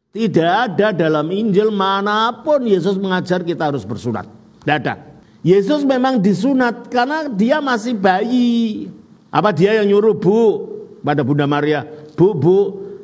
Tidak ada dalam Injil manapun Yesus mengajar kita harus bersunat. Tidak ada. Yesus memang disunat karena dia masih bayi. Apa dia yang nyuruh Bu pada Bunda Maria, Bu,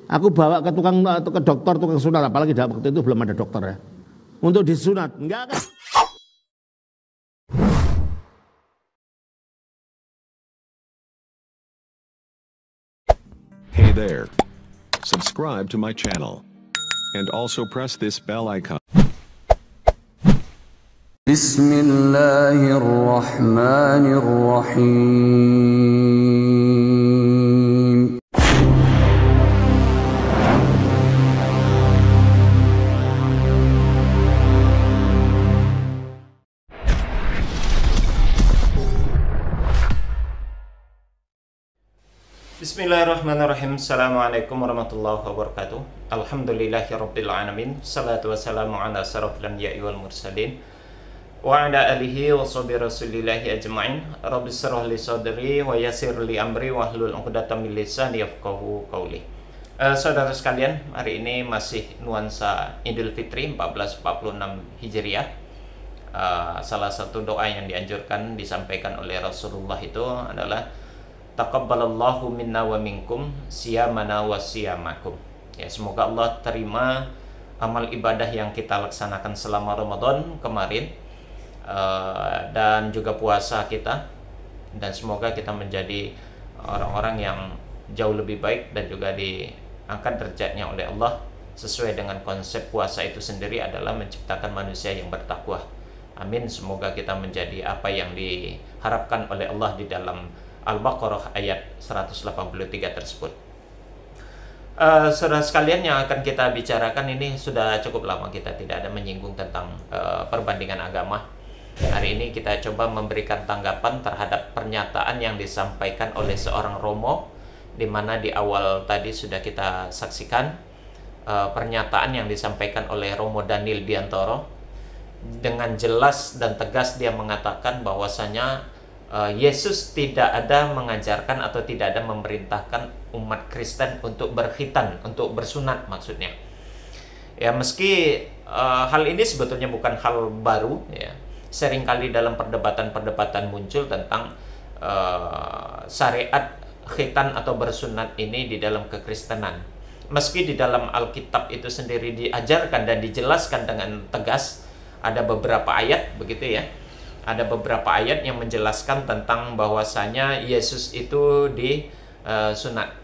aku bawa ke dokter tukang sunat, apalagi waktu itu belum ada dokter ya, untuk disunat. Enggak kan? Hey there. Subscribe to my channel. And also press this bell icon. Bismillahirrahmanirrahim. Bismillahirrahmanirrahim. Assalamualaikum warahmatullahi wabarakatuh. Alhamdulillahirrabbilalamin. Salatu wassalamu ala asyrafil anbiya'i wal mursalin wa ala alihi wa sahbihi rasulillahi ajma'in. Rabbi shrah li sadri wa yassir li amri wahlul 'uqdatam min lisani yafqahu qawli. Saudara sekalian, hari ini masih nuansa Idul Fitri 1446 Hijriah. Salah satu doa yang dianjurkan disampaikan oleh Rasulullah itu adalah taqabbalallahu minna wa minkum siyamana wa siyamakum. Ya, semoga Allah terima amal ibadah yang kita laksanakan selama Ramadan kemarin dan juga puasa kita, dan semoga kita menjadi orang-orang yang jauh lebih baik dan juga diangkat derajatnya oleh Allah sesuai dengan konsep puasa itu sendiri adalah menciptakan manusia yang bertakwa. Amin. Semoga kita menjadi apa yang diharapkan oleh Allah di dalam Al-Baqarah ayat 183 tersebut. Saudara sekalian, yang akan kita bicarakan ini sudah cukup lama kita tidak ada menyinggung tentang perbandingan agama. Hari ini kita coba memberikan tanggapan terhadap pernyataan yang disampaikan oleh seorang Romo, di mana di awal tadi sudah kita saksikan pernyataan yang disampaikan oleh Romo Daniel Biantoro. Dengan jelas dan tegas dia mengatakan bahwasanya Yesus tidak ada mengajarkan atau tidak ada memerintahkan umat Kristen untuk berkhitan, untuk bersunat maksudnya. Ya, meski hal ini sebetulnya bukan hal baru ya. Seringkali dalam perdebatan-perdebatan muncul tentang syariat khitan atau bersunat ini di dalam kekristenan. Meski di dalam Alkitab itu sendiri diajarkan dan dijelaskan dengan tegas, ada beberapa ayat begitu ya. Ada beberapa ayat yang menjelaskan tentang bahwasanya Yesus itu disunat.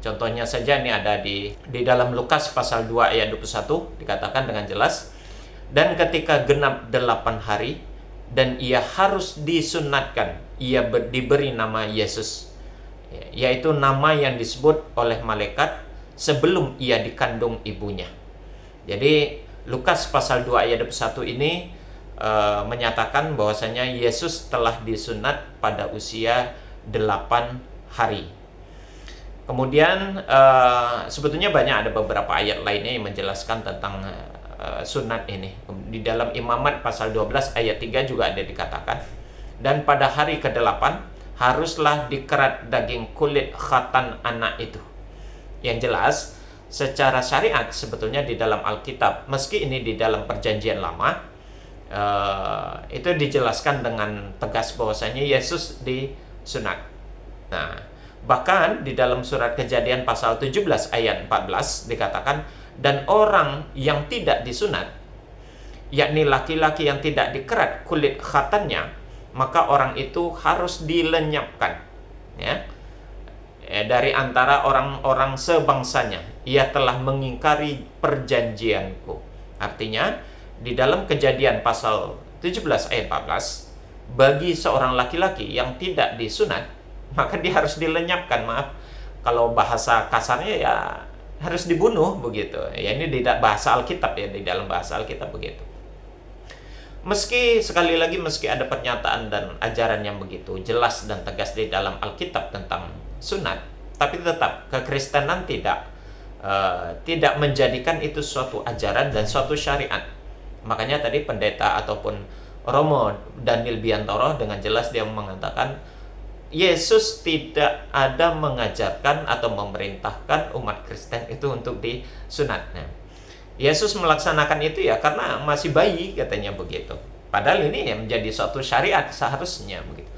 Contohnya saja ini ada di dalam Lukas pasal 2 ayat 21 dikatakan dengan jelas, dan ketika genap 8 hari dan ia harus disunatkan, ia diberi nama Yesus, yaitu nama yang disebut oleh malaikat sebelum ia dikandung ibunya. Jadi Lukas pasal 2 ayat 21 ini menyatakan bahwasanya Yesus telah disunat pada usia 8 hari. Kemudian sebetulnya banyak ada beberapa ayat lainnya yang menjelaskan tentang sunat ini. Di dalam Imamat pasal 12 ayat 3 juga ada dikatakan, dan pada hari ke-8 haruslah dikerat daging kulit khatan anak itu. Yang jelas secara syariat sebetulnya di dalam Alkitab, meski ini di dalam Perjanjian Lama, itu dijelaskan dengan tegas bahwasanya Yesus disunat. Nah, bahkan di dalam surat Kejadian pasal 17 ayat 14 dikatakan, dan orang yang tidak disunat, yakni laki-laki yang tidak dikerat kulit khatannya, maka orang itu harus dilenyapkan ya, dari antara orang-orang sebangsanya. Ia telah mengingkari perjanjianku. Artinya di dalam Kejadian pasal 17 ayat 14, bagi seorang laki-laki yang tidak disunat, maka dia harus dilenyapkan. Maaf, kalau bahasa kasarnya ya harus dibunuh begitu. Ya, ini tidak bahasa Alkitab ya, di dalam bahasa Alkitab begitu. Meski sekali lagi, meski ada pernyataan dan ajaran yang begitu jelas dan tegas di dalam Alkitab tentang sunat, tapi tetap kekristenan tidak menjadikan itu suatu ajaran dan suatu syariat. Makanya tadi pendeta ataupun Romo Daniel Biantoro dengan jelas dia mengatakan Yesus tidak ada mengajarkan atau memerintahkan umat Kristen itu untuk disunat. Nah, Yesus melaksanakan itu ya karena masih bayi, katanya begitu. Padahal ini yang menjadi suatu syariat seharusnya begitu.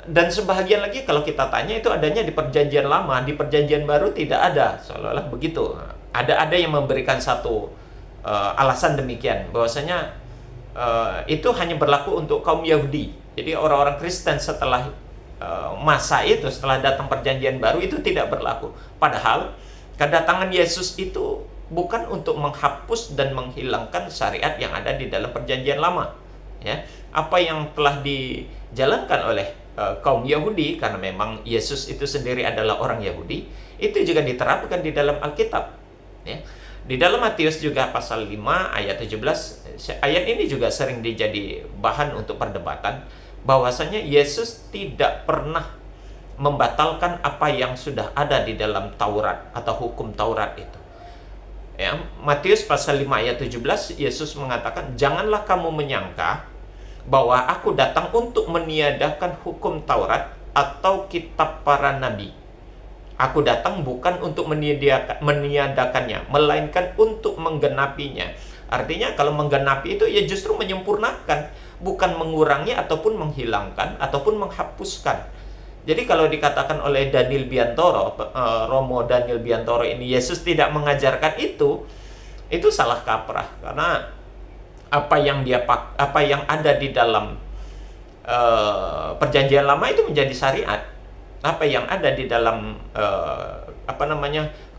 Dan sebahagian lagi kalau kita tanya itu adanya di Perjanjian Lama, di Perjanjian Baru tidak ada, seolah-olah begitu. Ada yang memberikan satu alasan demikian, bahwasanya itu hanya berlaku untuk kaum Yahudi. Jadi orang-orang Kristen setelah masa itu, setelah datang Perjanjian Baru itu tidak berlaku. Padahal kedatangan Yesus itu bukan untuk menghapus dan menghilangkan syariat yang ada di dalam Perjanjian Lama. Ya, apa yang telah dijalankan oleh kaum Yahudi, karena memang Yesus itu sendiri adalah orang Yahudi, itu juga diterapkan di dalam Alkitab. Ya. Di dalam Matius juga pasal 5 ayat 17, ayat ini juga sering dijadi bahan untuk perdebatan, bahwasanya Yesus tidak pernah membatalkan apa yang sudah ada di dalam Taurat atau hukum Taurat itu. Ya, Matius pasal 5 ayat 17, Yesus mengatakan, "Janganlah kamu menyangka bahwa aku datang untuk meniadakan hukum Taurat atau kitab para nabi. Aku datang bukan untuk meniadakannya, melainkan untuk menggenapinya." Artinya kalau menggenapi itu ya justru menyempurnakan, bukan mengurangi ataupun menghilangkan ataupun menghapuskan. Jadi kalau dikatakan oleh Daniel Biantoro, Romo Daniel Biantoro ini, Yesus tidak mengajarkan itu salah kaprah. Karena apa yang ada di dalam Perjanjian Lama itu menjadi syariat. Apa yang ada di dalam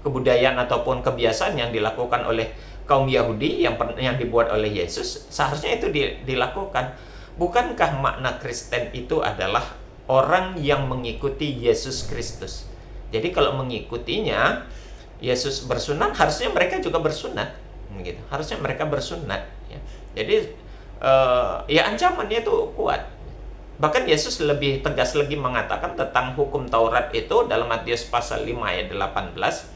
kebudayaan ataupun kebiasaan yang dilakukan oleh kaum Yahudi yang dibuat oleh Yesus, seharusnya itu dilakukan. Bukankah makna Kristen itu adalah orang yang mengikuti Yesus Kristus? Jadi kalau mengikutinya, Yesus bersunat, harusnya mereka juga bersunat, gitu. Harusnya mereka bersunat. Ya. Jadi ya ancamannya itu kuat. Bahkan Yesus lebih tegas lagi mengatakan tentang hukum Taurat itu dalam Matius pasal 5 ayat 18.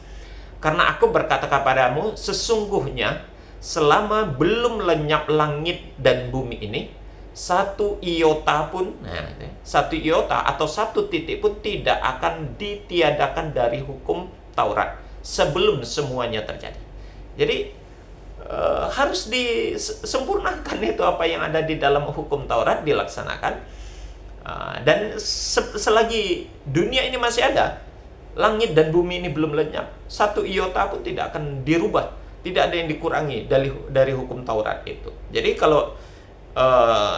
"Karena aku berkata kepadamu, sesungguhnya selama belum lenyap langit dan bumi ini, satu iota pun, satu iota atau satu titik pun tidak akan ditiadakan dari hukum Taurat sebelum semuanya terjadi." Jadi harus disempurnakan itu apa yang ada di dalam hukum Taurat, dilaksanakan. Dan selagi dunia ini masih ada, langit dan bumi ini belum lenyap, satu iota pun tidak akan dirubah, tidak ada yang dikurangi dari hukum Taurat itu. Jadi kalau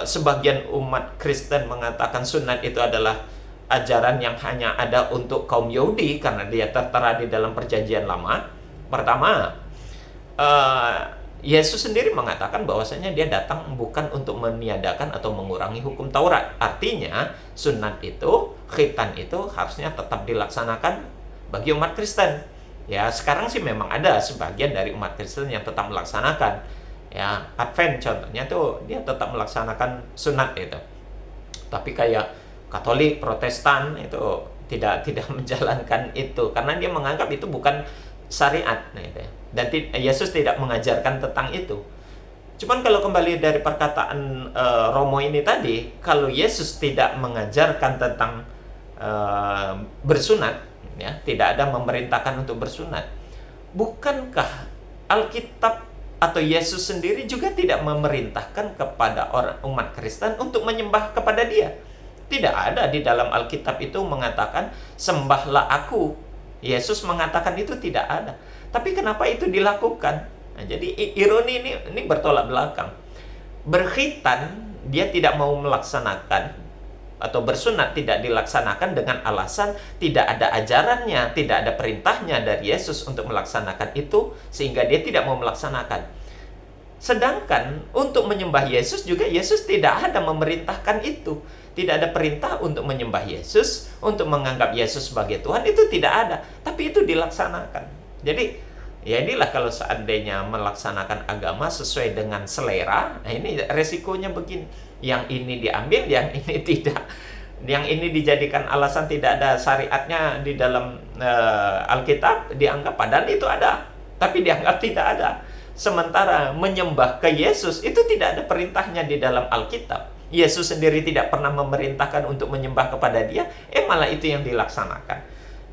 sebagian umat Kristen mengatakan sunat itu adalah ajaran yang hanya ada untuk kaum Yahudi karena dia tertera di dalam Perjanjian Lama, pertama, Yesus sendiri mengatakan bahwasanya dia datang bukan untuk meniadakan atau mengurangi hukum Taurat. Artinya sunat itu, khitan itu harusnya tetap dilaksanakan bagi umat Kristen. Ya, sekarang sih memang ada sebagian dari umat Kristen yang tetap melaksanakan. Ya, Advent contohnya tuh dia tetap melaksanakan sunat itu. Tapi kayak Katolik, Protestan itu tidak menjalankan itu karena dia menganggap itu bukan syariat, gitu ya. Dan Yesus tidak mengajarkan tentang itu. Cuman kalau kembali dari perkataan Romo ini tadi, kalau Yesus tidak mengajarkan tentang bersunat, ya, tidak ada memerintahkan untuk bersunat, bukankah Alkitab atau Yesus sendiri juga tidak memerintahkan kepada umat Kristen untuk menyembah kepada Dia? Tidak ada di dalam Alkitab itu mengatakan sembahlah aku. Yesus mengatakan itu tidak ada. Tapi kenapa itu dilakukan? Nah, jadi ironi ini bertolak belakang. Berkhitan dia tidak mau melaksanakan, atau bersunat tidak dilaksanakan dengan alasan tidak ada ajarannya, tidak ada perintahnya dari Yesus untuk melaksanakan itu, sehingga dia tidak mau melaksanakan. Sedangkan untuk menyembah Yesus juga Yesus tidak ada memerintahkan itu. Tidak ada perintah untuk menyembah Yesus, untuk menganggap Yesus sebagai Tuhan, itu tidak ada. Tapi itu dilaksanakan. Jadi, ya inilah kalau seandainya melaksanakan agama sesuai dengan selera, nah ini resikonya begini. Yang ini diambil, yang ini tidak. Yang ini dijadikan alasan tidak ada syariatnya di dalam Alkitab, dianggap padahal itu ada. Tapi dianggap tidak ada. Sementara menyembah ke Yesus, itu tidak ada perintahnya di dalam Alkitab. Yesus sendiri tidak pernah memerintahkan untuk menyembah kepada Dia, malah itu yang dilaksanakan.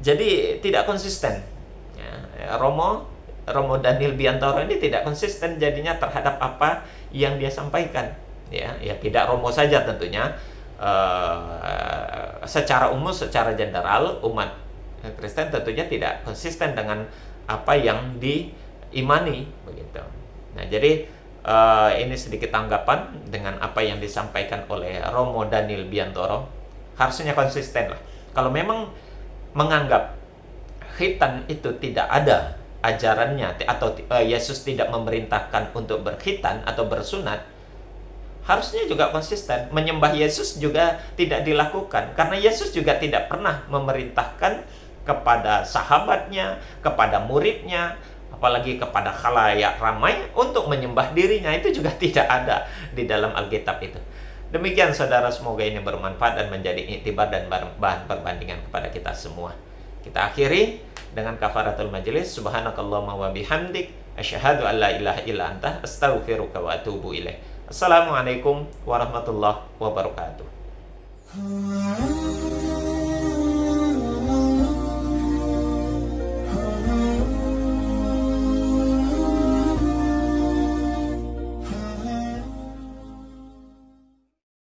Jadi tidak konsisten. Ya, Romo Romo Daniel Biantoro ini tidak konsisten jadinya terhadap apa yang dia sampaikan. Ya tidak Romo saja tentunya. Secara umum, secara general umat Kristen tentunya tidak konsisten dengan apa yang diimani begitu. Nah, jadi ini sedikit tanggapan dengan apa yang disampaikan oleh Romo Daniel Biantoro. Harusnya konsisten lah. Kalau memang menganggap khitan itu tidak ada ajarannya atau Yesus tidak memerintahkan untuk berkhitan atau bersunat, harusnya juga konsisten. Menyembah Yesus juga tidak dilakukan karena Yesus juga tidak pernah memerintahkan kepada sahabatnya, kepada muridnya, apalagi kepada khalayak ramai untuk menyembah dirinya. Itu juga tidak ada di dalam Alkitab itu. Demikian saudara, semoga ini bermanfaat dan menjadi iktibar dan bahan perbandingan kepada kita semua. Kita akhiri dengan kafaratul majelis. Subhanakallahumma wa bihamdik, asyhadu an la ilaha illa anta, astaghfiruka wa atubu ilaik. Assalamualaikum warahmatullahi wabarakatuh.